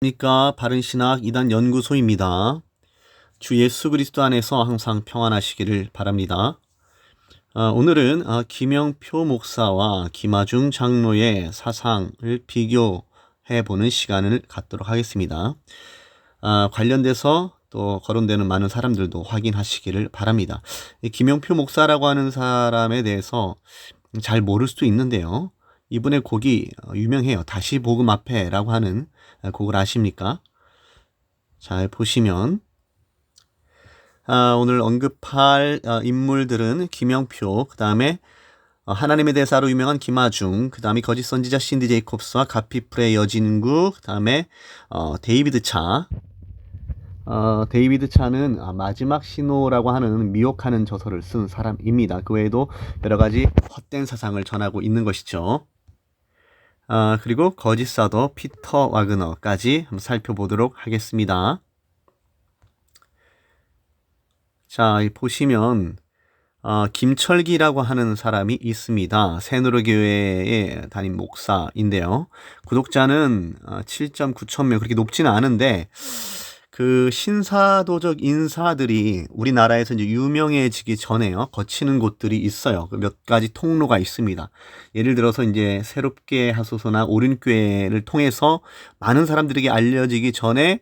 안녕하십니까. 바른신학 2단 연구소입니다. 주 예수 그리스도 안에서 항상 평안하시기를 바랍니다. 오늘은 김영표 목사와 김아중 장로의 사상을 비교해보는 시간을 갖도록 하겠습니다. 관련돼서 또 거론되는 많은 사람들도 확인하시기를 바랍니다. 김영표 목사라고 하는 사람에 대해서 잘 모를 수도 있는데요. 이분의 곡이 유명해요. 다시 복음 앞에라고 하는 곡을 아십니까? 잘 보시면 오늘 언급할 인물들은 김영표, 그 다음에 하나님의 대사로 유명한 김아중, 그 다음에 거짓 선지자 신디 제이콥스와 가피프레 여진구, 그 다음에 데이비드 차. 데이비드 차는 마지막 신호라고 하는 미혹하는 저서를 쓴 사람입니다. 그 외에도 여러 가지 헛된 사상을 전하고 있는 것이죠. 그리고 거짓 사도 피터 와그너까지 한번 살펴보도록 하겠습니다. 자, 보시면 김철기라고 하는 사람이 있습니다. 새누리교회의 담임 목사인데요. 구독자는 7.9천 명, 그렇게 높지는 않은데 그 신사도적 인사들이 우리나라에서 이제 유명해지기 전에요. 거치는 곳들이 있어요. 몇 가지 통로가 있습니다. 예를 들어서 이제 새롭게 하소서나 오륜교회를 통해서 많은 사람들에게 알려지기 전에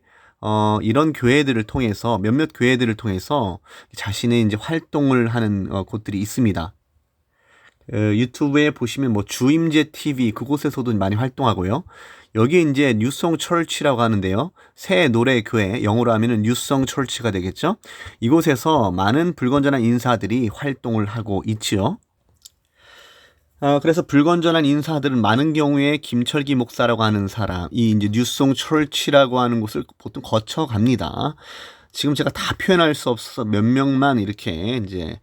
이런 교회들을 통해서 몇몇 교회들을 통해서 자신의 이제 활동을 하는 곳들이 있습니다. 유튜브에 보시면 뭐 주임제 TV 그곳에서도 많이 활동하고요. 여기 이제 뉴송 철치라고 하는데요. 새 노래 교회, 영어로 하면은 뉴송 철치가 되겠죠. 이곳에서 많은 불건전한 인사들이 활동을 하고 있지요. 그래서 불건전한 인사들은 많은 경우에 김철기 목사라고 하는 사람, 이 이제 뉴송 철치라고 하는 곳을 보통 거쳐갑니다. 지금 제가 다 표현할 수 없어서 몇 명만 이렇게 이제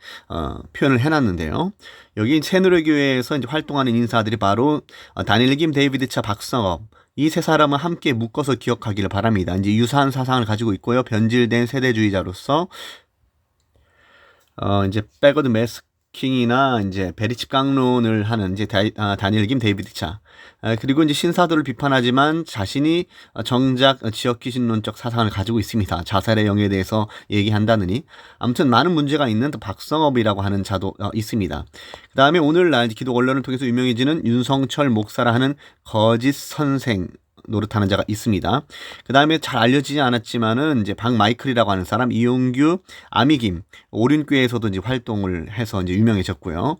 표현을 해놨는데요. 여기 새누리교회에서 이제 활동하는 인사들이 바로 다니엘 김, 데이비드 차, 박성업, 이 세 사람은 함께 묶어서 기억하기를 바랍니다. 이제 유사한 사상을 가지고 있고요. 변질된 세대주의자로서 이제 백워드 매스킹이나 이제 베리칩 강론을 하는 이제 다니엘 김, 데이비드 차. 그리고 이제 신사도를 비판하지만 자신이 정작 지역귀신론적 사상을 가지고 있습니다. 자살의 영에 대해서 얘기한다느니. 아무튼 많은 문제가 있는 또 박성업이라고 하는 자도 있습니다. 그 다음에 오늘날 기독 언론을 통해서 유명해지는 윤성철 목사라 하는 거짓 선생 노릇하는 자가 있습니다. 그 다음에 잘 알려지지 않았지만은 이제 박마이클이라고 하는 사람, 이용규, 아미김, 오륜교회에서도 이제 활동을 해서 이제 유명해졌고요.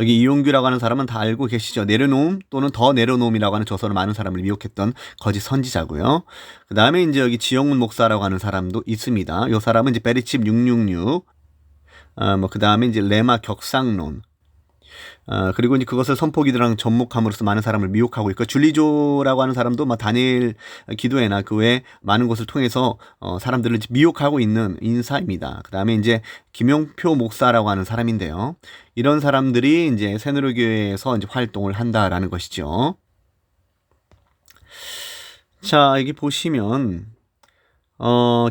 여기 이용규라고 하는 사람은 다 알고 계시죠. 내려놓음 또는 더 내려놓음이라고 하는 저서를 많은 사람을 미혹했던 거짓 선지자고요. 그 다음에 이제 여기 지영문 목사라고 하는 사람도 있습니다. 이 사람은 이제 베리칩 666, 그 다음에 이제 레마 격상론, 그리고 이제 그것을 선포기도랑 접목함으로써 많은 사람을 미혹하고 있고, 줄리조라고 하는 사람도 다니엘 기도회나 그 외에 많은 곳을 통해서 사람들을 미혹하고 있는 인사입니다. 그 다음에 이제 김용표 목사라고 하는 사람인데요. 이런 사람들이 이제 새누리교회에서 이제 활동을 한다라는 것이죠. 자, 여기 보시면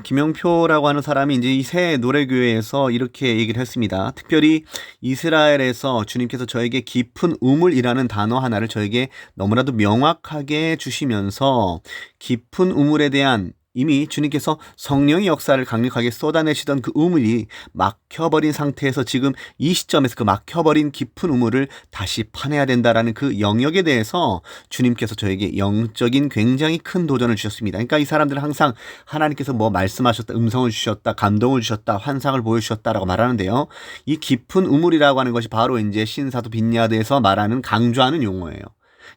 김영표라고 하는 사람이 이제 이 새 노래교회에서 이렇게 얘기를 했습니다. 특별히 이스라엘에서 주님께서 저에게 깊은 우물이라는 단어 하나를 저에게 너무나도 명확하게 주시면서 깊은 우물에 대한 이미 주님께서 성령의 역사를 강력하게 쏟아내시던 그 우물이 막혀버린 상태에서 지금 이 시점에서 그 막혀버린 깊은 우물을 다시 파내야 된다라는 그 영역에 대해서 주님께서 저에게 영적인 굉장히 큰 도전을 주셨습니다. 그러니까 이 사람들은 항상 하나님께서 뭐 말씀하셨다, 음성을 주셨다, 감동을 주셨다, 환상을 보여주셨다라고 말하는데요. 이 깊은 우물이라고 하는 것이 바로 이제 신사도 빈야드에서 말하는 강조하는 용어예요.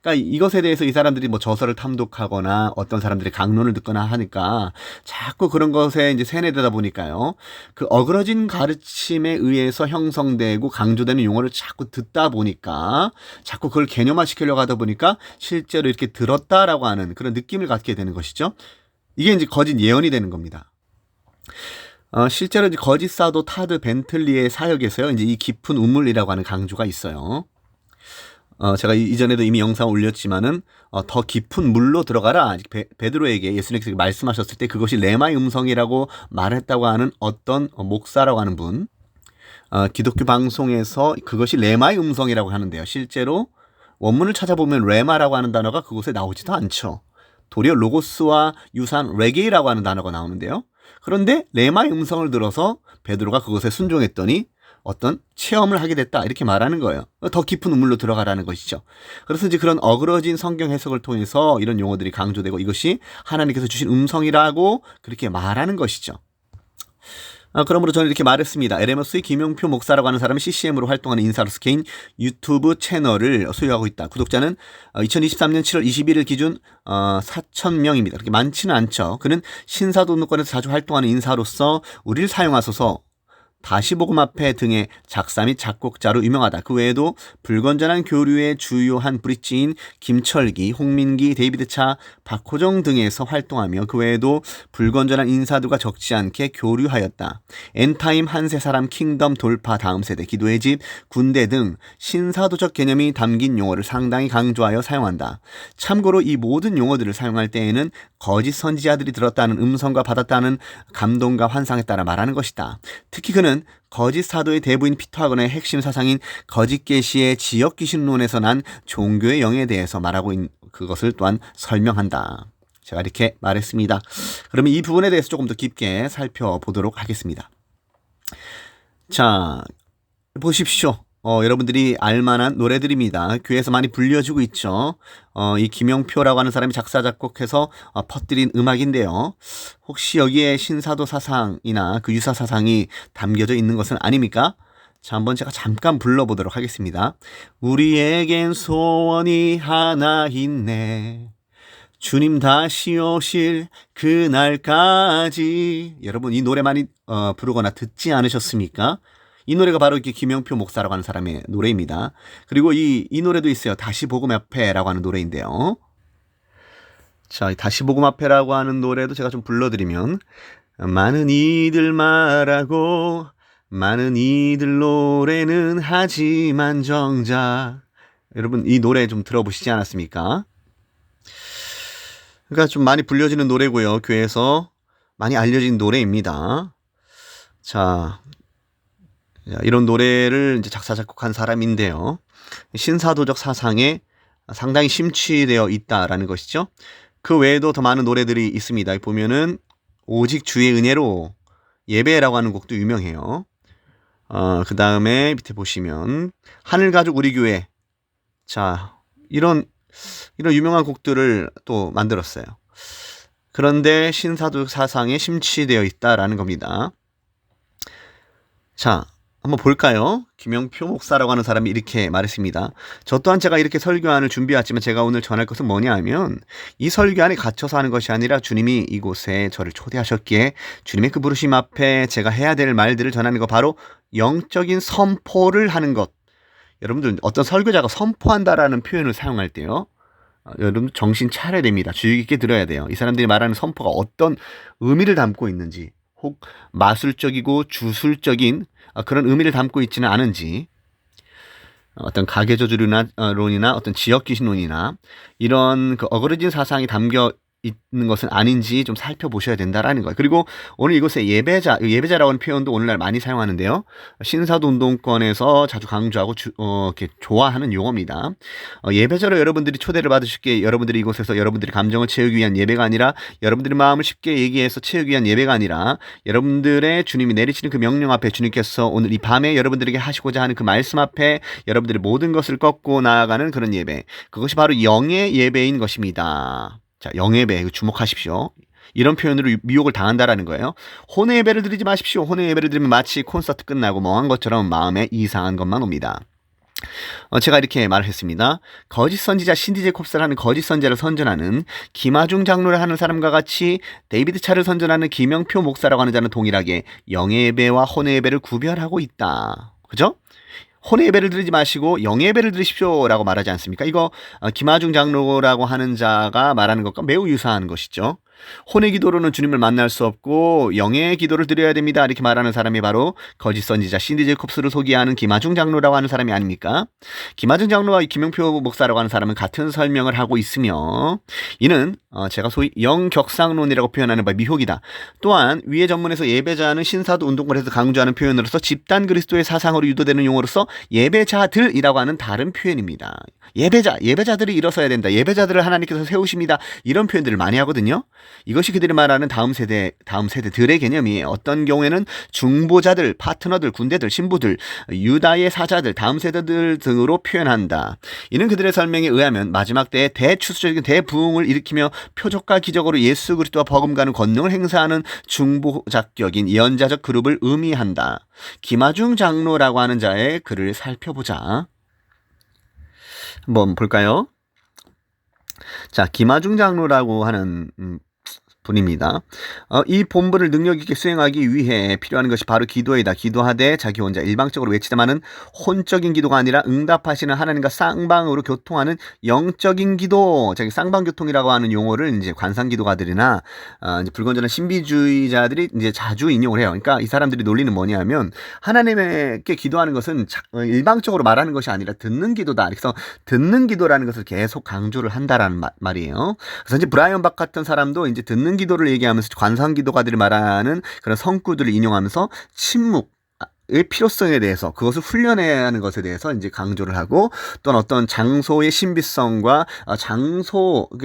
그러니까 이것에 대해서 이 사람들이 뭐 저서를 탐독하거나 어떤 사람들의 강론을 듣거나 하니까 자꾸 그런 것에 이제 세뇌되다 보니까요. 그 어그러진 가르침에 의해서 형성되고 강조되는 용어를 자꾸 듣다 보니까 자꾸 그걸 개념화시키려고 하다 보니까 실제로 이렇게 들었다라고 하는 그런 느낌을 갖게 되는 것이죠. 이게 이제 거짓 예언이 되는 겁니다. 실제로 이제 거짓 사도 타드 벤틀리의 사역에서요. 이제 이 깊은 우물이라고 하는 강조가 있어요. 제가 이전에도 이미 영상 올렸지만은 더 깊은 물로 들어가라. 베드로에게 예수님께서 말씀하셨을 때 그것이 레마의 음성이라고 말했다고 하는 어떤 목사라고 하는 분, 기독교 방송에서 그것이 레마의 음성이라고 하는데요. 실제로 원문을 찾아보면 레마라고 하는 단어가 그곳에 나오지도 않죠. 도리어 로고스와 유사한 레게이라고 하는 단어가 나오는데요. 그런데 레마의 음성을 들어서 베드로가 그것에 순종했더니 어떤 체험을 하게 됐다 이렇게 말하는 거예요. 더 깊은 우물로 들어가라는 것이죠. 그래서 이제 그런 어그러진 성경 해석을 통해서 이런 용어들이 강조되고 이것이 하나님께서 주신 음성이라고 그렇게 말하는 것이죠. 그러므로 저는 이렇게 말했습니다. LMS의 김용표 목사라고 하는 사람은 CCM으로 활동하는 인사로서 개인 유튜브 채널을 소유하고 있다. 구독자는 2023년 7월 21일 기준 4,000명입니다. 그렇게 많지는 않죠. 그는 신사도덕권에서 자주 활동하는 인사로서 우리를 사용하소서 다시 복음 앞에 등의 작사 및 작곡자로 유명하다. 그 외에도 불건전한 교류의 주요한 브릿지인 김철기, 홍민기, 데이비드 차, 박호정 등에서 활동하며 그 외에도 불건전한 인사도가 적지 않게 교류하였다. 엔타임, 한세 사람, 킹덤, 돌파, 다음 세대, 기도의 집, 군대 등 신사도적 개념이 담긴 용어를 상당히 강조하여 사용한다. 참고로 이 모든 용어들을 사용할 때에는 거짓 선지자들이 들었다는 음성과 받았다는 감동과 환상에 따라 말하는 것이다. 특히 그는 거짓 사도의 대부인 피터하건의 핵심 사상인 거짓 계시의 지역 귀신론에서 난 종교의 영에 대해서 말하고 있는 그것을 또한 설명한다. 제가 이렇게 말했습니다. 그러면 이 부분에 대해서 조금 더 깊게 살펴보도록 하겠습니다. 자, 보십시오. 여러분들이 알만한 노래들입니다. 교회에서 많이 불려주고 있죠. 이 김용표라고 하는 사람이 작사 작곡해서 퍼뜨린 음악인데요. 혹시 여기에 신사도 사상이나 그 유사 사상이 담겨져 있는 것은 아닙니까? 자, 한번 제가 잠깐 불러보도록 하겠습니다. 우리에겐 소원이 하나 있네. 주님 다시 오실 그날까지. 여러분 이 노래 많이 부르거나 듣지 않으셨습니까? 이 노래가 바로 이렇게 김용표 목사라고 하는 사람의 노래입니다. 그리고 이 노래도 있어요. 다시 복음 앞에라고 하는 노래인데요. 자, 다시 복음 앞에라고 하는 노래도 제가 좀 불러드리면 많은 이들 말하고 많은 이들 노래는 하지만 정작 여러분 이 노래 좀 들어보시지 않았습니까? 그러니까 좀 많이 불려지는 노래고요. 교회에서 많이 알려진 노래입니다. 자, 이런 노래를 이제 작사 작곡한 사람인데요. 신사도적 사상에 상당히 심취되어 있다라는 것이죠. 그 외에도 더 많은 노래들이 있습니다. 보면은 오직 주의 은혜로 예배라고 하는 곡도 유명해요. 그 다음에 밑에 보시면 하늘가족 우리 교회. 자, 이런 유명한 곡들을 또 만들었어요. 그런데 신사도적 사상에 심취되어 있다라는 겁니다. 자, 한번 볼까요? 김용표 목사라고 하는 사람이 이렇게 말했습니다. 저 또한 제가 이렇게 설교안을 준비했지만 제가 오늘 전할 것은 뭐냐 하면 이 설교안에 갇혀서 하는 것이 아니라 주님이 이곳에 저를 초대하셨기에 주님의 그 부르심 앞에 제가 해야 될 말들을 전하는 것, 바로 영적인 선포를 하는 것. 여러분들 어떤 설교자가 선포한다라는 표현을 사용할 때요, 여러분 정신 차려야 됩니다. 주의 깊게 들어야 돼요. 이 사람들이 말하는 선포가 어떤 의미를 담고 있는지, 혹 마술적이고 주술적인 그런 의미를 담고 있지는 않은지, 어떤 가계저주론이나 어떤 지역귀신론이나 이런 그 어그러진 사상이 담겨 있는 것은 아닌지 좀 살펴보셔야 된다라는 거예요. 그리고 오늘 이곳에 예배자라고 하는 표현도 오늘날 많이 사용하는데요. 신사도 운동권에서 자주 강조하고 이렇게 좋아하는 용어입니다. 예배자로 여러분들이 초대를 받으실게, 여러분들이 이곳에서 여러분들이 감정을 채우기 위한 예배가 아니라, 여러분들의 마음을 쉽게 얘기해서 채우기 위한 예배가 아니라, 여러분들의 주님이 내리시는 그 명령 앞에 주님께서 오늘 이 밤에 여러분들에게 하시고자 하는 그 말씀 앞에 여러분들의 모든 것을 꺾고 나아가는 그런 예배, 그것이 바로 영의 예배인 것입니다. 자, 영예배 주목하십시오. 이런 표현으로 미혹을 당한다라는 거예요. 혼의 예배를 드리지 마십시오. 혼의 예배를 드리면 마치 콘서트 끝나고 멍한 것처럼 마음에 이상한 것만 옵니다. 제가 이렇게 말을 했습니다. 거짓 선지자 신디 제콥스라는 거짓 선지자를 선전하는 김아중 장로를 하는 사람과 같이 데이비드 차를 선전하는 김영표 목사라고 하는 자는 동일하게 영의 예배와 혼의 예배를 구별하고 있다. 그죠? 혼의 예배를 드리지 마시고 영의 예배를 드리십시오라고 말하지 않습니까? 이거 김아중 장로라고 하는 자가 말하는 것과 매우 유사한 것이죠. 혼의 기도로는 주님을 만날 수 없고 영의 기도를 드려야 됩니다. 이렇게 말하는 사람이 바로 거짓 선지자 신디 제이콥스를 소개하는 김하중 장로라고 하는 사람이 아닙니까? 김하중 장로와 김용표 목사라고 하는 사람은 같은 설명을 하고 있으며 이는 제가 소위 영격상론이라고 표현하는 바 미혹이다. 또한 위의 전문에서 예배자는 신사도 운동권에서 강조하는 표현으로서 집단 그리스도의 사상으로 유도되는 용어로서 예배자들이라고 하는 다른 표현입니다. 예배자들이 일어서야 된다. 예배자들을 하나님께서 세우십니다. 이런 표현들을 많이 하거든요. 이것이 그들이 말하는 다음 세대들의 개념이에요. 어떤 경우에는 중보자들, 파트너들, 군대들, 신부들, 유다의 사자들, 다음 세대들 등으로 표현한다. 이는 그들의 설명에 의하면 마지막 때에 대추수적인 대부흥을 일으키며 표적과 기적으로 예수 그리스도와 버금가는 권능을 행사하는 중보자격인 예언자적 그룹을 의미한다. 김하중 장로라고 하는 자의 글을 살펴보자. 한번 볼까요? 자, 김하중 장로라고 하는 분입니다. 이 본분을 능력 있게 수행하기 위해 필요한 것이 바로 기도이다. 기도하되 자기 혼자 일방적으로 외치다마는 혼적인 기도가 아니라 응답하시는 하나님과 쌍방으로 교통하는 영적인 기도. 자기 쌍방교통이라고 하는 용어를 이제 관상기도가들이나 이제 불건전한 신비주의자들이 이제 자주 인용을 해요. 그러니까 이 사람들이 논리는 뭐냐면 하나님께 기도하는 것은 일방적으로 말하는 것이 아니라 듣는 기도다. 그래서 듣는 기도라는 것을 계속 강조를 한다라는 말이에요. 그래서 이제 브라이언 박 같은 사람도 이제 듣는 기도를 얘기하면서 관상기도가들이 말하는 그런 성구들을 인용하면서 침묵의 필요성에 대해서 그것을 훈련해야 하는 것에 대해서 이제 강조를 하고 또는 어떤 장소의 신비성과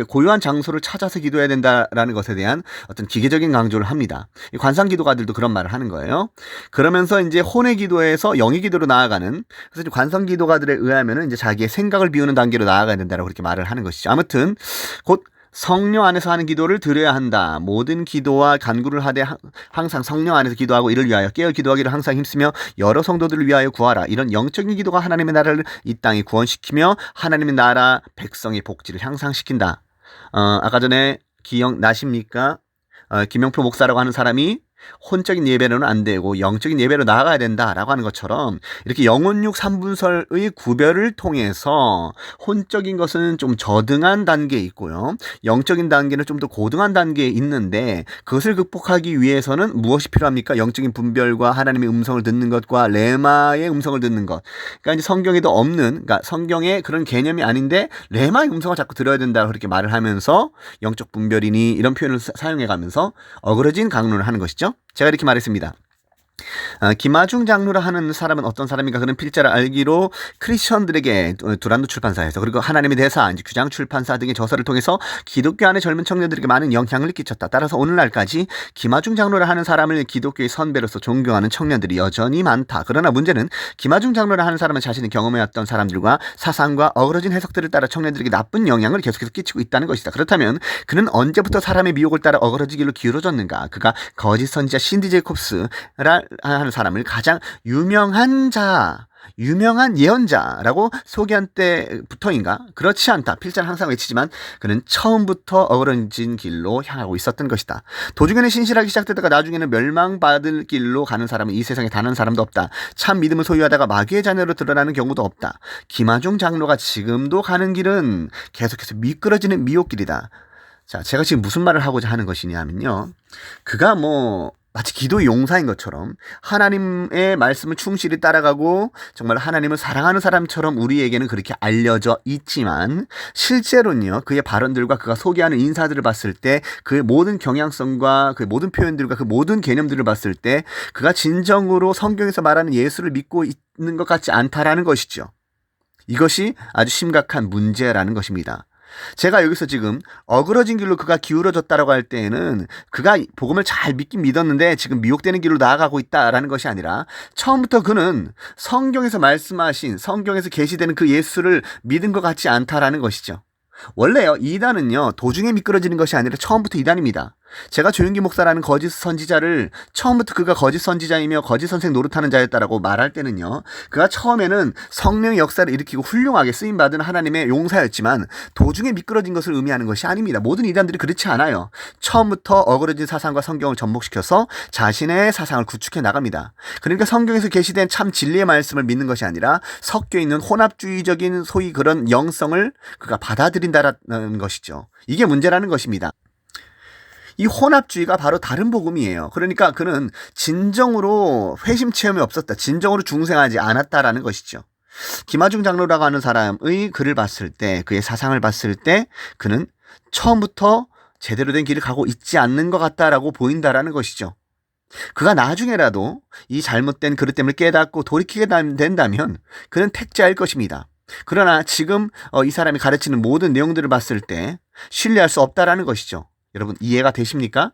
고요한 장소를 찾아서 기도해야 된다라는 것에 대한 어떤 기계적인 강조를 합니다. 관상기도가들도 그런 말을 하는 거예요. 그러면서 이제 혼의 기도에서 영의 기도로 나아가는 그래서 관상기도가들에 의하면은 이제 자기의 생각을 비우는 단계로 나아가야 된다라고 그렇게 말을 하는 것이죠. 아무튼 곧 성령 안에서 하는 기도를 드려야 한다. 모든 기도와 간구를 하되 항상 성령 안에서 기도하고 이를 위하여 깨어 기도하기를 항상 힘쓰며 여러 성도들을 위하여 구하라. 이런 영적인 기도가 하나님의 나라를 이 땅에 구원시키며 하나님의 나라 백성의 복지를 향상시킨다. 아까 전에 기억나십니까? 김용표 목사라고 하는 사람이 혼적인 예배로는 안 되고 영적인 예배로 나아가야 된다라고 하는 것처럼 이렇게 영혼육 삼분설의 구별을 통해서 혼적인 것은 좀 저등한 단계에 있고요. 영적인 단계는 좀 더 고등한 단계에 있는데 그것을 극복하기 위해서는 무엇이 필요합니까? 영적인 분별과 하나님의 음성을 듣는 것과 레마의 음성을 듣는 것. 그러니까 이제 성경에도 없는 그러니까 성경의 그런 개념이 아닌데 레마의 음성을 자꾸 들어야 된다 그렇게 말을 하면서 영적 분별이니 이런 표현을 사용해 가면서 어그러진 강론을 하는 것이죠. 제가 이렇게 말했습니다. 김하중 장로라 하는 사람은 어떤 사람인가 그는 필자를 알기로 크리스천들에게 두란노 출판사에서 그리고 하나님의 대사, 이제 규장 출판사 등의 저서를 통해서 기독교 안의 젊은 청년들에게 많은 영향을 끼쳤다. 따라서 오늘날까지 김하중 장로라 하는 사람을 기독교의 선배로서 존경하는 청년들이 여전히 많다. 그러나 문제는 김하중 장로라 하는 사람은 자신이 경험해왔던 사람들과 사상과 어그러진 해석들을 따라 청년들에게 나쁜 영향을 계속해서 끼치고 있다는 것이다. 그렇다면 그는 언제부터 사람의 미혹을 따라 어그러지기로 기울어졌는가? 그가 거짓 선지자 신디 제이콥스라 하는 사람을 가장 유명한 예언자라고 소개한 때부터인가? 그렇지 않다. 필자는 항상 외치지만 그는 처음부터 어그러진 길로 향하고 있었던 것이다. 도중에는 신실하게 시작되다가 나중에는 멸망받을 길로 가는 사람은 이 세상에 단 한 사람도 없다. 참 믿음을 소유하다가 마귀의 자녀로 드러나는 경우도 없다. 김하중 장로가 지금도 가는 길은 계속해서 미끄러지는 미혹길이다. 자, 제가 지금 무슨 말을 하고자 하는 것이냐면요. 그가 마치 기도의 용사인 것처럼 하나님의 말씀을 충실히 따라가고 정말 하나님을 사랑하는 사람처럼 우리에게는 그렇게 알려져 있지만 실제로는요. 그의 발언들과 그가 소개하는 인사들을 봤을 때 그의 모든 경향성과 그의 모든 표현들과 그 모든 개념들을 봤을 때 그가 진정으로 성경에서 말하는 예수를 믿고 있는 것 같지 않다라는 것이죠. 이것이 아주 심각한 문제라는 것입니다. 제가 여기서 지금 어그러진 길로 그가 기울어졌다라고 할 때에는 그가 복음을 잘 믿긴 믿었는데 지금 미혹되는 길로 나아가고 있다라는 것이 아니라 처음부터 그는 성경에서 말씀하신 성경에서 계시되는 그 예수를 믿은 것 같지 않다라는 것이죠. 원래요 이단은요 도중에 미끄러지는 것이 아니라 처음부터 이단입니다. 제가 조윤기 목사라는 거짓 선지자를 처음부터 그가 거짓 선지자이며 거짓 선생 노릇하는 자였다라고 말할 때는요. 그가 처음에는 성령의 역사를 일으키고 훌륭하게 쓰임받은 하나님의 용사였지만 도중에 미끄러진 것을 의미하는 것이 아닙니다. 모든 이단들이 그렇지 않아요. 처음부터 어그러진 사상과 성경을 접목시켜서 자신의 사상을 구축해 나갑니다. 그러니까 성경에서 계시된 참 진리의 말씀을 믿는 것이 아니라 섞여 있는 혼합주의적인 소위 그런 영성을 그가 받아들인다라는 것이죠. 이게 문제라는 것입니다. 이 혼합주의가 바로 다른 복음이에요. 그러니까 그는 진정으로 회심 체험이 없었다. 진정으로 중생하지 않았다라는 것이죠. 김하중 장로라고 하는 사람의 글을 봤을 때, 그의 사상을 봤을 때 그는 처음부터 제대로 된 길을 가고 있지 않는 것 같다라고 보인다라는 것이죠. 그가 나중에라도 이 잘못된 그릇 때문에 깨닫고 돌이키게 된다면 그는 택자일 것입니다. 그러나 지금 이 사람이 가르치는 모든 내용들을 봤을 때 신뢰할 수 없다라는 것이죠. 여러분 이해가 되십니까?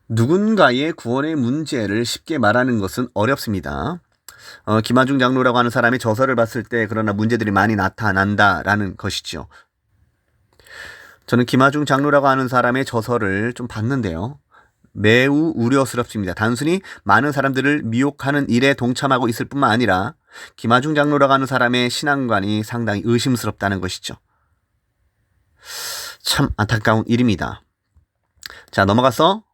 누군가의 구원의 문제를 쉽게 말하는 것은 어렵습니다. 김하중 장로라고 하는 사람이 저서를 봤을 때 그러나 문제들이 많이 나타난다라는 것이죠. 저는 김하중 장로라고 하는 사람의 저서를 좀 봤는데요. 매우 우려스럽습니다. 단순히 많은 사람들을 미혹하는 일에 동참하고 있을 뿐만 아니라 김하중 장로라고 하는 사람의 신앙관이 상당히 의심스럽다는 것이죠. 참 안타까운 일입니다. 자, 넘어가서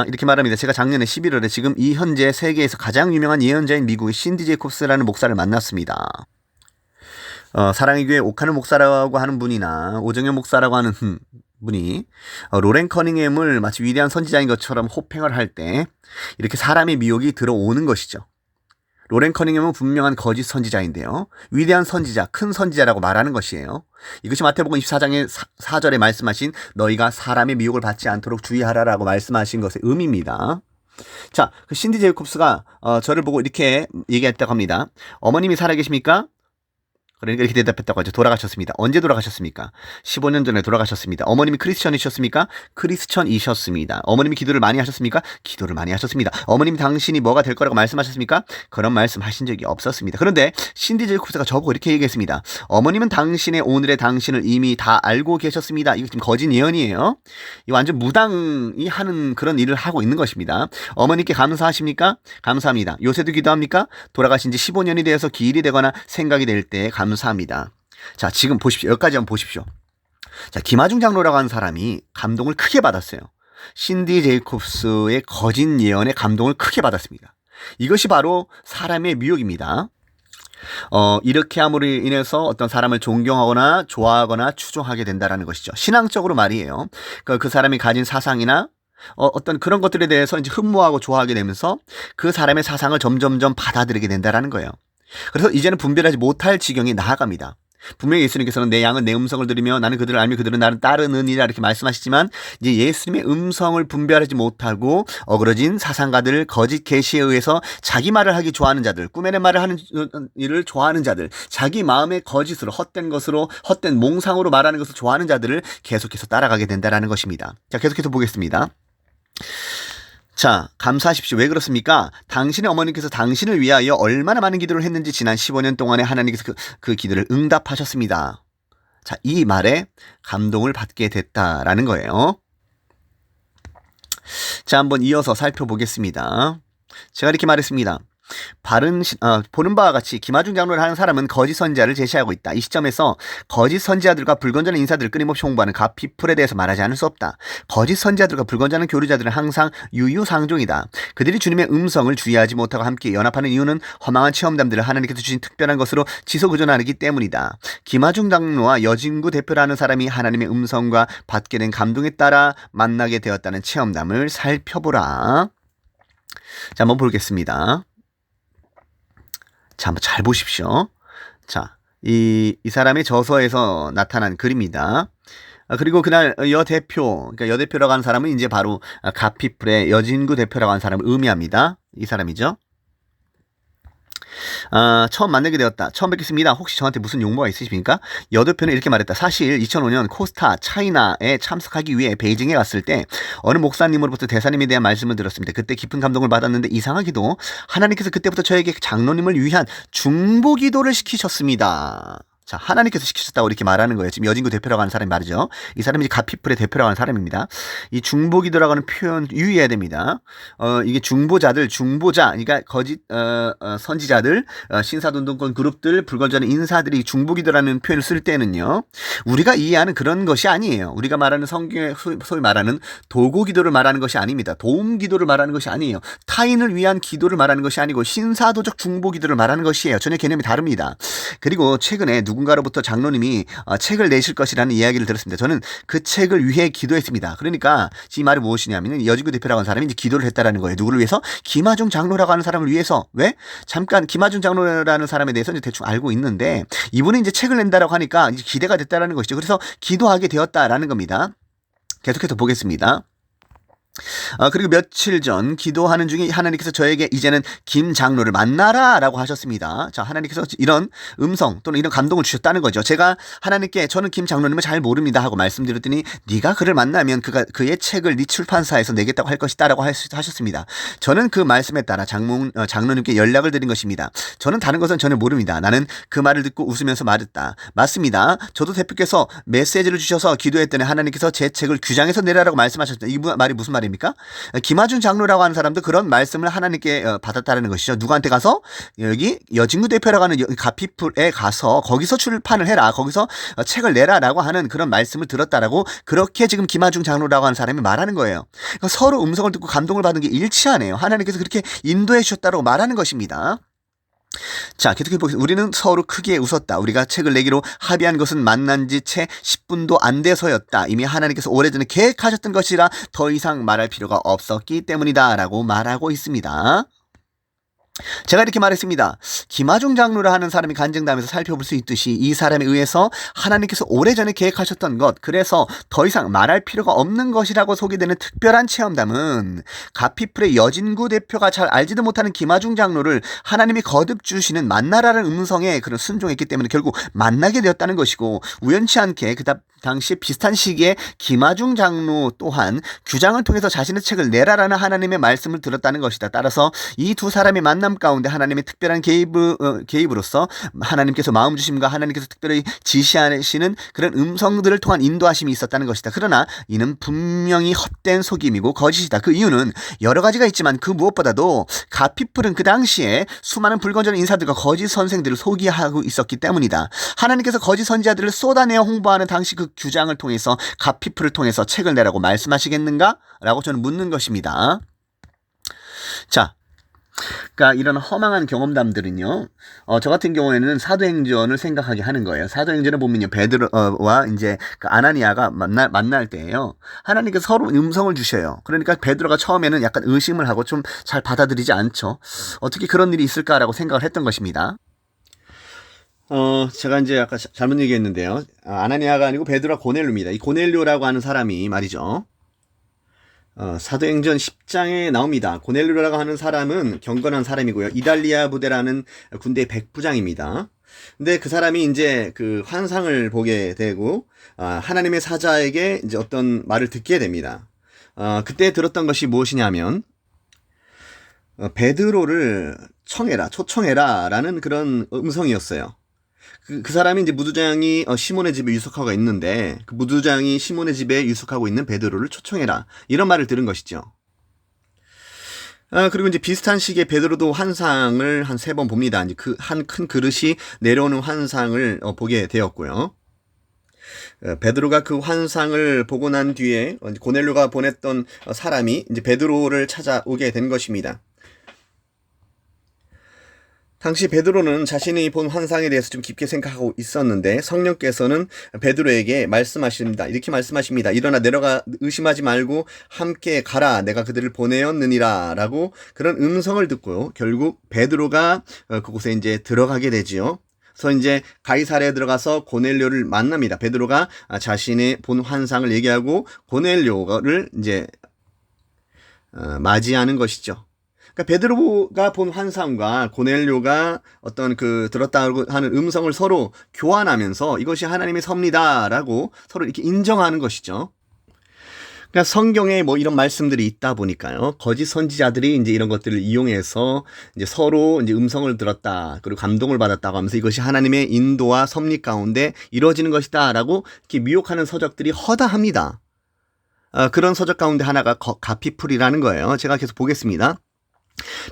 이렇게 말합니다. 제가 작년에 11월에 지금 이 현재 세계에서 가장 유명한 예언자인 미국의 신디 제이콥스라는 목사를 만났습니다. 사랑의 교회 오카노 목사라고 하는 분이나 오정현 목사라고 하는 분이 로렌 커닝햄을 마치 위대한 선지자인 것처럼 호평을 할 때 이렇게 사람의 미혹이 들어오는 것이죠. 로렌 커닝햄은 분명한 거짓 선지자인데요. 위대한 선지자, 큰 선지자라고 말하는 것이에요. 이것이 마태복음 24장의 4절에 말씀하신 너희가 사람의 미혹을 받지 않도록 주의하라라고 말씀하신 것의 의미입니다. 자, 그 신디 제이콥스가 저를 보고 이렇게 얘기했다고 합니다. 어머님이 살아계십니까? 그러니까 이렇게 대답했다고 하죠. 돌아가셨습니다. 언제 돌아가셨습니까? 15년 전에 돌아가셨습니다. 어머님이 크리스천이셨습니까? 크리스천이셨습니다. 어머님이 기도를 많이 하셨습니까? 기도를 많이 하셨습니다. 어머님 당신이 뭐가 될 거라고 말씀하셨습니까? 그런 말씀 하신 적이 없었습니다. 그런데 신디 제이콥스가 저보고 이렇게 얘기했습니다. 어머님은 당신의 오늘의 당신을 이미 다 알고 계셨습니다. 이거 지금 거짓 예언이에요. 이 완전 무당이 하는 그런 일을 하고 있는 것입니다. 어머니께 감사하십니까? 감사합니다. 요새도 기도합니까? 돌아가신 지 15년이 되어서 기일이 되거나 생각이 될 때 감사합니다. 자, 지금 보십시오. 여기까지 한번 보십시오. 자, 김하중 장로라고 하는 사람이 감동을 크게 받았어요. 신디 제이콥스의 거짓 예언에 감동을 크게 받았습니다. 이것이 바로 사람의 미혹입니다. 이렇게 함으로 인해서 어떤 사람을 존경하거나 좋아하거나 추종하게 된다는 것이죠. 신앙적으로 말이에요. 그 사람이 가진 사상이나 어떤 그런 것들에 대해서 이제 흠모하고 좋아하게 되면서 그 사람의 사상을 점점점 받아들이게 된다는 거예요. 그래서 이제는 분별하지 못할 지경에 나아갑니다. 분명히 예수님께서는 내 양은 내 음성을 들으며 나는 그들을 알며 그들은 나를 따르느니라 이렇게 말씀하시지만 이제 예수님의 음성을 분별하지 못하고 어그러진 사상가들, 거짓 계시에 의해서 자기 말을 하기 좋아하는 자들, 꾸며낸 말을 하는 일을 좋아하는 자들, 자기 마음의 거짓으로 헛된 것으로 헛된 몽상으로 말하는 것을 좋아하는 자들을 계속해서 따라가게 된다는 것입니다. 자, 계속해서 보겠습니다. 자, 감사하십시오. 왜 그렇습니까? 당신의 어머니께서 당신을 위하여 얼마나 많은 기도를 했는지 지난 15년 동안에 하나님께서 그 기도를 응답하셨습니다. 자, 이 말에 감동을 받게 됐다라는 거예요. 자, 한번 이어서 살펴보겠습니다. 제가 이렇게 말했습니다. 보는 바와 같이 김하중 장로를 하는 사람은 거짓 선지자를 제시하고 있다. 이 시점에서 거짓 선지자들과 불건전한 인사들을 끊임없이 홍보하는 가피풀에 대해서 말하지 않을 수 없다. 거짓 선지자들과 불건전한 교류자들은 항상 유유상종이다. 그들이 주님의 음성을 주의하지 못하고 함께 연합하는 이유는 허망한 체험담들을 하나님께서 주신 특별한 것으로 지속의존하기 때문이다. 김하중 장로와 여진구 대표라는 사람이 하나님의 음성과 받게 된 감동에 따라 만나게 되었다는 체험담을 살펴보라. 자, 한번 보겠습니다. 자, 한번 잘 보십시오. 자, 이 사람의 저서에서 나타난 글입니다. 그리고 그날 그러니까 여 대표라고 하는 사람은 이제 바로 가피풀의 여진구 대표라고 하는 사람을 의미합니다. 이 사람이죠. 처음 만나게 되었다. 처음 뵙겠습니다. 혹시 저한테 무슨 용모가 있으십니까? 여 대표는 이렇게 말했다. 사실 2005년 코스타 차이나에 참석하기 위해 베이징에 갔을 때 어느 목사님으로부터 대사님에 대한 말씀을 들었습니다. 그때 깊은 감동을 받았는데 이상하게도 하나님께서 그때부터 저에게 장로님을 위한 중보 기도를 시키셨습니다. 자, 하나님께서 시키셨다고 이렇게 말하는 거예요. 지금 여진구 대표라고 하는 사람이 말이죠. 이 사람이 가피풀의 대표라고 하는 사람입니다. 이 중보기도라고 하는 표현 유의해야 됩니다. 이게 중보자들, 중보자, 그러니까 거짓 선지자들, 신사돈동권 그룹들, 불건전한 인사들이 중보기도라는 표현을 쓸 때는요, 우리가 이해하는 그런 것이 아니에요. 우리가 말하는 성경에 소위 말하는 도고기도를 말하는 것이 아닙니다. 도움기도를 말하는 것이 아니에요. 타인을 위한 기도를 말하는 것이 아니고 신사도적 중보기도를 말하는 것이에요. 전혀 개념이 다릅니다. 그리고 최근에 누군가로부터 장로님이 책을 내실 것이라는 이야기를 들었습니다. 저는 그 책을 위해 기도했습니다. 그러니까 이 말이 무엇이냐면 여진구 대표라고 하는 사람이 이제 기도를 했다라는 거예요. 누구를 위해서? 김하중 장로라고 하는 사람을 위해서. 왜? 잠깐 김하중 장로라는 사람에 대해서 이제 대충 알고 있는데 이분이 이제 책을 낸다라고 하니까 이제 기대가 됐다라는 것이죠. 그래서 기도하게 되었다라는 겁니다. 계속해서 보겠습니다. 그리고 며칠 전 기도하는 중에 하나님께서 저에게 이제는 김 장로를 만나라 라고 하셨습니다. 자, 하나님께서 이런 음성 또는 이런 감동을 주셨다는 거죠. 제가 하나님께 저는 김 장로님을 잘 모릅니다 하고 말씀드렸더니 네가 그를 만나면 그의 책을 네 출판사에서 내겠다고 할 것이다 라고 하셨습니다. 저는 그 말씀에 따라 장로님께 연락을 드린 것입니다. 저는 다른 것은 전혀 모릅니다. 나는 그 말을 듣고 웃으면서 말했다. 맞습니다. 저도 대표께서 메시지를 주셔서 기도했더니 하나님께서 제 책을 규장에서 내라라고 말씀하셨다. 이 말이 무슨 말입니까? 김하준 장로라고 하는 사람도 그런 말씀을 하나님께 받았다는 것이죠. 누구한테 가서? 여기 여진구 대표라고 하는 가피풀에 가서 거기서 출판을 해라. 거기서 책을 내라라고 하는 그런 말씀을 들었다라고 그렇게 지금 김하중 장로라고 하는 사람이 말하는 거예요. 그러니까 서로 음성을 듣고 감동을 받은 게 일치하네요. 하나님께서 그렇게 인도해 주셨다고 말하는 것입니다. 자, 계속해 보겠습니다. 우리는 서로 크게 웃었다. 우리가 책을 내기로 합의한 것은 만난 지 채 10분도 안 돼서였다. 이미 하나님께서 오래전에 계획하셨던 것이라 더 이상 말할 필요가 없었기 때문이다 라고 말하고 있습니다. 제가 이렇게 말했습니다. 김하중 장로라 하는 사람이 간증담에서 살펴볼 수 있듯이 이 사람에 의해서 하나님께서 오래전에 계획하셨던 것, 그래서 더 이상 말할 필요가 없는 것이라고 소개되는 특별한 체험담은 가피풀의 여진구 대표가 잘 알지도 못하는 김하중 장로를 하나님이 거듭 주시는 만나라는 음성에 그런 순종했기 때문에 결국 만나게 되었다는 것이고, 우연치 않게 당시 비슷한 시기에 김하중 장로 또한 규장을 통해서 자신의 책을 내라라는 하나님의 말씀을 들었다는 것이다. 따라서 이 두 사람의 만남 가운데 하나님의 특별한 개입으로서 하나님께서 마음 주심과 하나님께서 특별히 지시하시는 그런 음성들을 통한 인도하심이 있었다는 것이다. 그러나 이는 분명히 헛된 속임이고 거짓이다. 그 이유는 여러 가지가 있지만 그 무엇보다도 가피풀은 그 당시에 수많은 불건전한 인사들과 거짓 선생들을 소개하고 있었기 때문이다. 하나님께서 거짓 선지자들을 쏟아내어 홍보하는 당시 그 규장을 통해서 가피풀을 통해서 책을 내라고 말씀하시겠는가? 라고 저는 묻는 것입니다. 자, 그러니까 이런 허망한 경험담들은요, 저 같은 경우에는 사도행전을 생각하게 하는 거예요. 사도행전을 보면요, 베드로와 이제 그 아나니아가 만날 때예요. 하나님께서 서로 음성을 주셔요. 그러니까 베드로가 처음에는 약간 의심을 하고 좀 잘 받아들이지 않죠. 어떻게 그런 일이 있을까라고 생각을 했던 것입니다. 제가 이제 아까 잘못 얘기했는데요. 아나니아가 아니고 베드로와 고넬료입니다. 이 고넬료라고 하는 사람이 말이죠. 사도행전 10장에 나옵니다. 고넬료라고 하는 사람은 경건한 사람이고요. 이달리아 부대라는 군대의 백부장입니다. 근데 그 사람이 이제 그 환상을 보게 되고, 하나님의 사자에게 이제 어떤 말을 듣게 됩니다. 그때 들었던 것이 무엇이냐면, 베드로를 초청해라 라는 그런 음성이었어요. 그 사람이 이제 무두장이 시몬의 집에 유숙하고 있는데, 그 무두장이 시몬의 집에 유숙하고 있는 베드로를 초청해라, 이런 말을 들은 것이죠. 그리고 이제 비슷한 시기에 베드로도 환상을 한 3번 봅니다. 이제 그 한 큰 그릇이 내려오는 환상을 보게 되었고요. 베드로가 그 환상을 보고 난 뒤에 고넬료가 보냈던 사람이 이제 베드로를 찾아오게 된 것입니다. 당시 베드로는 자신이 본 환상에 대해서 좀 깊게 생각하고 있었는데 성령께서는 베드로에게 말씀하십니다. 이렇게 말씀하십니다. 일어나 내려가 의심하지 말고 함께 가라. 내가 그들을 보내었느니라. 라고 그런 음성을 듣고요. 결국 베드로가 그곳에 이제 들어가게 되지요. 그래서 이제 가이사랴에 들어가서 고넬료를 만납니다. 베드로가 자신의 본 환상을 얘기하고 고넬료를 이제 맞이하는 것이죠. 그러니까 베드로가 본 환상과 고넬료가 어떤 그 들었다고 하는 음성을 서로 교환하면서 이것이 하나님의 섭리다라고 서로 이렇게 인정하는 것이죠. 그러니까 성경에 뭐 이런 말씀들이 있다 보니까요, 거짓 선지자들이 이제 이런 것들을 이용해서 이제 서로 이제 음성을 들었다, 그리고 감동을 받았다고 하면서 이것이 하나님의 인도와 섭리 가운데 이루어지는 것이다라고 이렇게 미혹하는 서적들이 허다합니다. 그런 서적 가운데 하나가 가피풀이라는 거예요. 제가 계속 보겠습니다.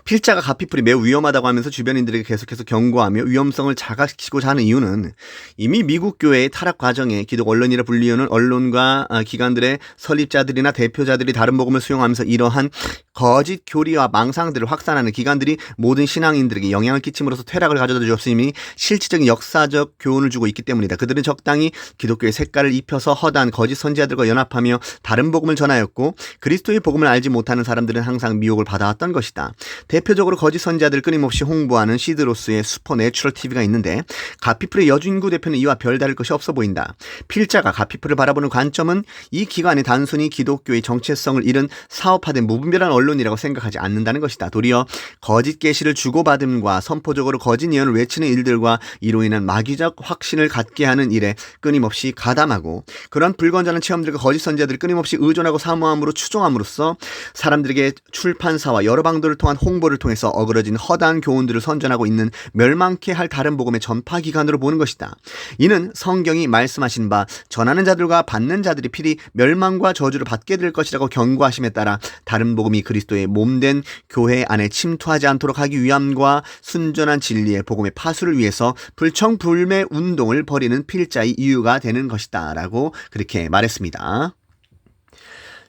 필자가 가피풀이 매우 위험하다고 하면서 주변인들에게 계속해서 경고하며 위험성을 자각시키고자 하는 이유는 이미 미국 교회의 타락 과정에 기독 언론이라 불리우는 언론과 기관들의 설립자들이나 대표자들이 다른 복음을 수용하면서 이러한 거짓 교리와 망상들을 확산하는 기관들이 모든 신앙인들에게 영향을 끼침으로써 퇴락을 가져다 주었으니 실질적인 역사적 교훈을 주고 있기 때문이다. 그들은 적당히 기독교의 색깔을 입혀서 허다한 거짓 선지자들과 연합하며 다른 복음을 전하였고 그리스도의 복음을 알지 못하는 사람들은 항상 미혹을 받아왔던 것이다. 대표적으로 거짓 선지자들을 끊임없이 홍보하는 시드로스의 슈퍼내추럴 TV가 있는데 가피풀의 여준구 대표는 이와 별다를 것이 없어 보인다. 필자가 가피풀을 바라보는 관점은 이 기관이 단순히 기독교의 정체성을 잃은 사업화된 무분별한 언론이라고 생각하지 않는다는 것이다. 도리어 거짓 계시를 주고받음과 선포적으로 거짓 예언을 외치는 일들과 이로 인한 마귀적 확신을 갖게 하는 일에 끊임없이 가담하고 그런 불건전한 체험들과 거짓 선지자들을 끊임없이 의존하고 사모함으로 추종함으로써 사람들에게 출판사와 여러 방도를 통한 홍보를 통해서 어그러진 허다한 교훈들을 선전하고 있는 멸망케 할 다른 복음의 전파기관으로 보는 것이다. 이는 성경이 말씀하신 바 전하는 자들과 받는 자들이 필히 멸망과 저주를 받게 될 것이라고 경고하심에 따라 다른 복음이 그리스도의 몸된 교회 안에 침투하지 않도록 하기 위함과 순전한 진리의 복음의 파수를 위해서 불청불매 운동을 벌이는 필자의 이유가 되는 것이다 라고 그렇게 말했습니다.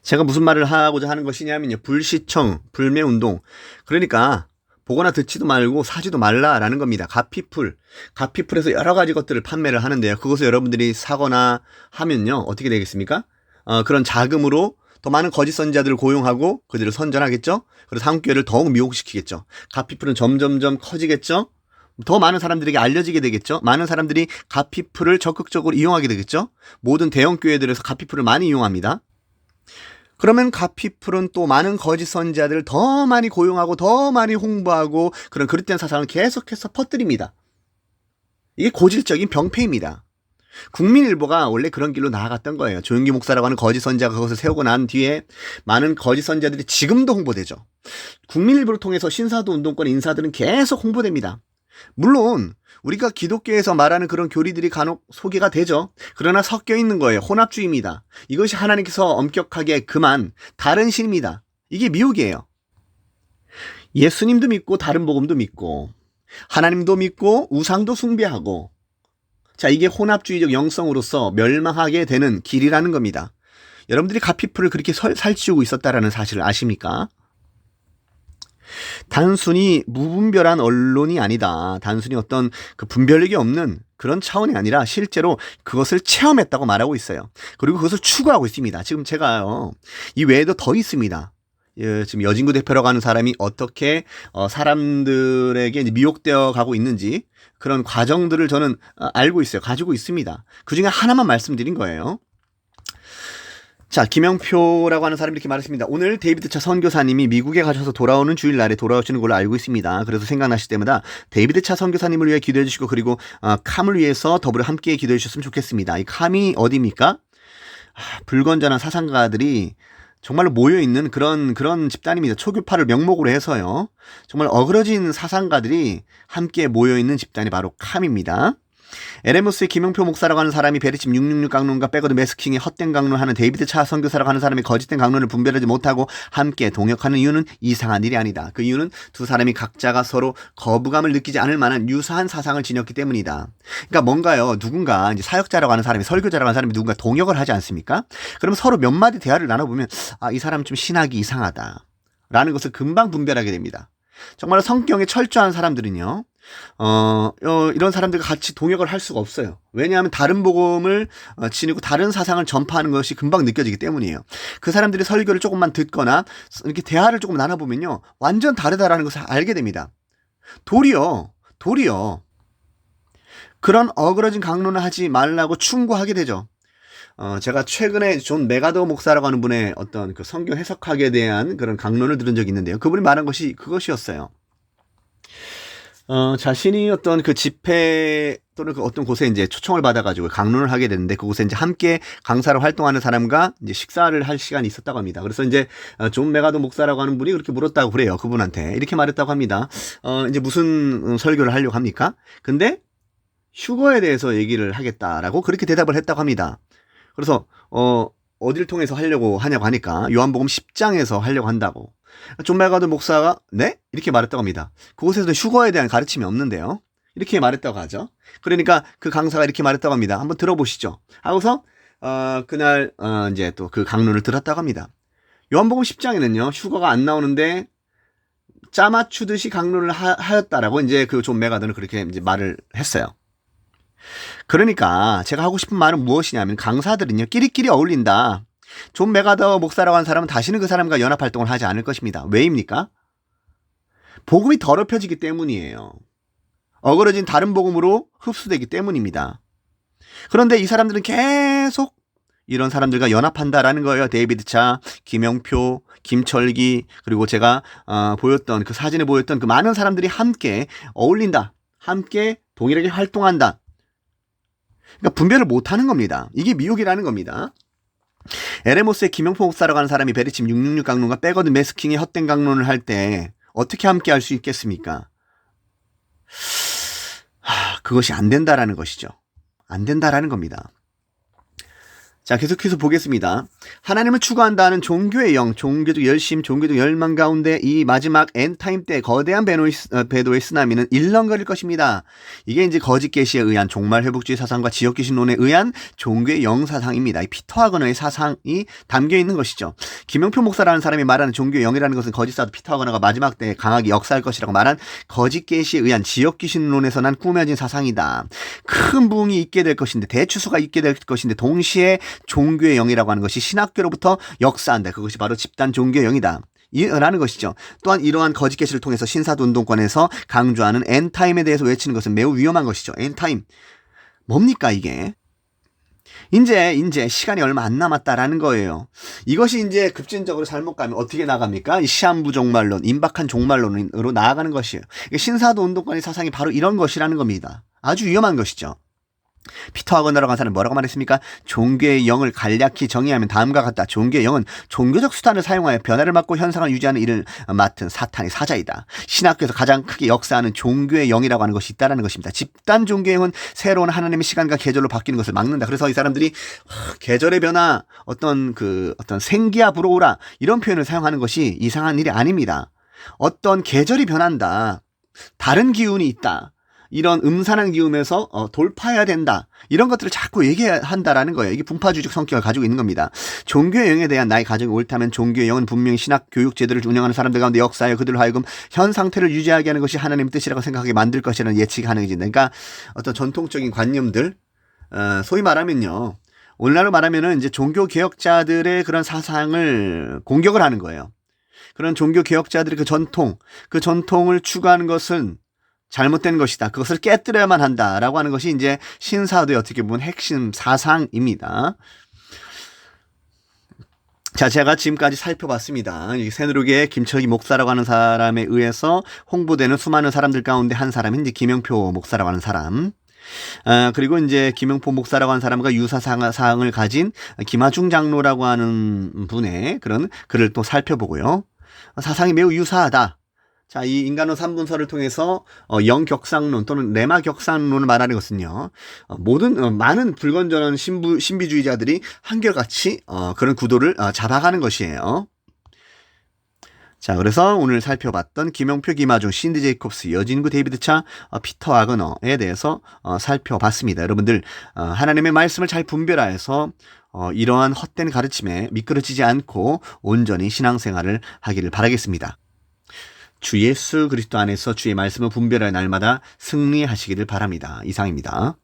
제가 무슨 말을 하고자 하는 것이냐면요. 불시청, 불매운동. 그러니까 보거나 듣지도 말고 사지도 말라라는 겁니다. 가피풀에서 여러 가지 것들을 판매를 하는데요. 그것을 여러분들이 사거나 하면요. 어떻게 되겠습니까? 그런 자금으로 더 많은 거짓 선지자들을 고용하고 그들을 선전하겠죠. 그래서 한국교회를 더욱 미혹시키겠죠. 가피풀은 점점점 커지겠죠. 더 많은 사람들에게 알려지게 되겠죠. 많은 사람들이 가피풀을 적극적으로 이용하게 되겠죠. 모든 대형 교회들에서 가피풀을 많이 이용합니다. 그러면 가피풀은 또 많은 거짓 선지자들을 더 많이 고용하고 더 많이 홍보하고 그런 그릇된 사상을 계속해서 퍼뜨립니다. 이게 고질적인 병폐입니다. 국민일보가 원래 그런 길로 나아갔던 거예요. 조용기 목사라고 하는 거짓 선지자가 그것을 세우고 난 뒤에 많은 거짓 선지자들이 지금도 홍보되죠. 국민일보를 통해서 신사도 운동권 인사들은 계속 홍보됩니다. 물론 우리가 기독교에서 말하는 그런 교리들이 간혹 소개가 되죠. 그러나 섞여 있는 거예요. 혼합주의입니다. 이것이 하나님께서 엄격하게 금한 다른 신입니다. 이게 미혹이에요. 예수님도 믿고 다른 복음도 믿고 하나님도 믿고 우상도 숭배하고 자, 이게 혼합주의적 영성으로서 멸망하게 되는 길이라는 겁니다. 여러분들이 가피풀을 그렇게 살찌우고 있었다라는 사실을 아십니까? 단순히 무분별한 언론이 아니다. 단순히 어떤 그 분별력이 없는 그런 차원이 아니라 실제로 그것을 체험했다고 말하고 있어요. 그리고 그것을 추구하고 있습니다. 지금 제가요, 이 외에도 더 있습니다. 지금 여진구 대표라고 하는 사람이 어떻게 사람들에게 미혹되어 가고 있는지 그런 과정들을 저는 알고 있어요. 가지고 있습니다. 그 중에 하나만 말씀드린 거예요. 자, 김영표라고 하는 사람이 이렇게 말했습니다. 오늘 데이비드 차 선교사님이 미국에 가셔서 돌아오는 주일날에 돌아오시는 걸로 알고 있습니다. 그래서 생각나실 때마다 데이비드 차 선교사님을 위해 기도해 주시고 그리고 캄을 위해서 더불어 함께 기도해 주셨으면 좋겠습니다. 이 캄이 어디입니까? 불건전한 사상가들이 정말로 모여있는 그런 집단입니다. 초교파를 명목으로 해서요. 정말 어그러진 사상가들이 함께 모여있는 집단이 바로 캄입니다. 에레모스의 김영표 목사라고 하는 사람이 베리침 666 강론과 백워드 매스킹의 헛된 강론하는 데이비드 차 선교사라고 하는 사람이 거짓된 강론을 분별하지 못하고 함께 동역하는 이유는 이상한 일이 아니다. 그 이유는 두 사람이 각자가 서로 거부감을 느끼지 않을 만한 유사한 사상을 지녔기 때문이다. 그러니까 뭔가요, 누군가 이제 사역자라고 하는 사람이, 설교자라고 하는 사람이 누군가 동역을 하지 않습니까? 그러면 서로 몇 마디 대화를 나눠보면 이 사람 좀 신학이 이상하다 라는 것을 금방 분별하게 됩니다. 정말 성경에 철저한 사람들은요, 이런 사람들과 같이 동역을 할 수가 없어요. 왜냐하면 다른 복음을 지니고 다른 사상을 전파하는 것이 금방 느껴지기 때문이에요. 그 사람들이 설교를 조금만 듣거나 이렇게 대화를 조금 나눠보면요, 완전 다르다라는 것을 알게 됩니다. 도리어 그런 어그러진 강론을 하지 말라고 충고하게 되죠. 제가 최근에 존 메가더 목사라고 하는 분의 어떤 그 성경 해석학에 대한 그런 강론을 들은 적이 있는데요. 그분이 말한 것이 그것이었어요. 자신이 어떤 그 집회 또는 그 어떤 곳에 이제 초청을 받아가지고 강론을 하게 되는데 그곳에 이제 함께 강사로 활동하는 사람과 이제 식사를 할 시간이 있었다고 합니다. 그래서 이제 존 메가더 목사라고 하는 분이 그렇게 물었다고 그래요. 그분한테 이렇게 말했다고 합니다. 이제 무슨 설교를 하려고 합니까? 근데 휴거에 대해서 얘기를 하겠다라고 그렇게 대답을 했다고 합니다. 그래서 어디를 통해서 하려고 하냐고 하니까 요한복음 10장에서 하려고 한다고. 존 맥아더 목사가 네? 이렇게 말했다고 합니다. 그곳에서도 휴거에 대한 가르침이 없는데요. 이렇게 말했다고 하죠. 그러니까 그 강사가 이렇게 말했다고 합니다. 한번 들어보시죠. 하고서 그날 이제 또 그 강론을 들었다고 합니다. 요한복음 10장에는요. 휴거가 안 나오는데 짜맞추듯이 강론을 하였다라고 이제 그 존 맥아더는 그렇게 이제 말을 했어요. 그러니까 제가 하고 싶은 말은 무엇이냐면 강사들은요. 끼리끼리 어울린다. 존 맥아더 목사라고 하는 사람은 다시는 그 사람과 연합활동을 하지 않을 것입니다. 왜입니까? 복음이 더럽혀지기 때문이에요. 어그러진 다른 복음으로 흡수되기 때문입니다. 그런데 이 사람들은 계속 이런 사람들과 연합한다라는 거예요. 데이비드 차, 김영표, 김철기, 그리고 제가 보였던 그 사진에 보였던 그 많은 사람들이 함께 어울린다. 함께 동일하게 활동한다. 그러니까 분별을 못하는 겁니다. 이게 미혹이라는 겁니다. 에레모스의 김영포 목사라고 하는 사람이 베리침 666 강론과 백워드 매스킹의 헛된 강론을 할 때 어떻게 함께 할 수 있겠습니까? 그것이 안 된다라는 것이죠. 안 된다라는 겁니다. 자, 계속해서 보겠습니다. 하나님을 추구한다는 종교의 영, 종교적 열심, 종교적 열망 가운데 이 마지막 엔타임 때 거대한 배도의 쓰나미는 일렁거릴 것입니다. 이게 이제 거짓 계시에 의한 종말 회복주의 사상과 지역 귀신론에 의한 종교의 영 사상입니다. 이 피터 하거너의 사상이 담겨 있는 것이죠. 김영표 목사라는 사람이 말하는 종교의 영이라는 것은 거짓 사도 피터 하거너가 마지막 때 강하게 역사할 것이라고 말한 거짓 계시에 의한 지역 귀신론에서 난 꾸며진 사상이다. 큰 부흥이 있게 될 것인데 대추수가 있게 될 것인데 동시에 종교의 영이라고 하는 것이 신학교로부터 역사한다. 그것이 바로 집단 종교의 영이다. 라는 것이죠. 또한 이러한 거짓 계시를 통해서 신사도 운동권에서 강조하는 엔타임에 대해서 외치는 것은 매우 위험한 것이죠. 엔타임. 뭡니까 이게? 이제 시간이 얼마 안 남았다라는 거예요. 이것이 이제 급진적으로 잘못 가면 어떻게 나갑니까? 이 시한부 종말론, 임박한 종말론으로 나아가는 것이에요. 신사도 운동권의 사상이 바로 이런 것이라는 겁니다. 아주 위험한 것이죠. 피터 하거너라고 한 사람은 뭐라고 말했습니까? 종교의 영을 간략히 정의하면 다음과 같다. 종교의 영은 종교적 수단을 사용하여 변화를 막고 현상을 유지하는 일을 맡은 사탄의 사자이다. 신학교에서 가장 크게 역사하는 종교의 영이라고 하는 것이 있다는 것입니다. 집단 종교의 영은 새로운 하나님의 시간과 계절로 바뀌는 것을 막는다. 그래서 이 사람들이 계절의 변화, 어떤 생기야 불어오라 이런 표현을 사용하는 것이 이상한 일이 아닙니다. 어떤 계절이 변한다. 다른 기운이 있다. 이런 음산한 기운에서 돌파해야 된다. 이런 것들을 자꾸 얘기한다라는 거예요. 이게 분파주의적 성격을 가지고 있는 겁니다. 종교의 영에 대한 나의 가정이 옳다면 종교의 영은 분명히 신학 교육 제도를 운영하는 사람들 가운데 역사하여 그들로 하여금 현 상태를 유지하게 하는 것이 하나님의 뜻이라고 생각하게 만들 것이라는 예측이 가능해진다. 그러니까 어떤 전통적인 관념들, 소위 말하면요. 오늘날로 말하면은 이제 종교 개혁자들의 그런 사상을 공격을 하는 거예요. 그런 종교 개혁자들의 그 전통을 추구하는 것은 잘못된 것이다. 그것을 깨뜨려야만 한다라고 하는 것이 이제 신사도의 어떻게 보면 핵심 사상입니다. 자, 제가 지금까지 살펴봤습니다. 이 새누리교의 김철기 목사라고 하는 사람에 의해서 홍보되는 수많은 사람들 가운데 한 사람이 이제 김영표 목사라고 하는 사람. 그리고 이제 김영포 목사라고 하는 사람과 유사 사항을 가진 김하중 장로라고 하는 분의 그런 글을 또 살펴보고요. 사상이 매우 유사하다. 자, 이 인간론 3분서를 통해서 영격상론 또는 레마격상론을 말하는 것은요. 많은 불건전한 신비주의자들이 한결같이 그런 구도를 잡아가는 것이에요. 자, 그래서 오늘 살펴봤던 김영표, 김하중, 신디 제이콥스, 여진구, 데이비드 차, 피터 하거너에 대해서 살펴봤습니다. 여러분들 하나님의 말씀을 잘 분별하여서 이러한 헛된 가르침에 미끄러지지 않고 온전히 신앙생활을 하기를 바라겠습니다. 주 예수 그리스도 안에서 주의 말씀을 분별하여 날마다 승리하시기를 바랍니다. 이상입니다.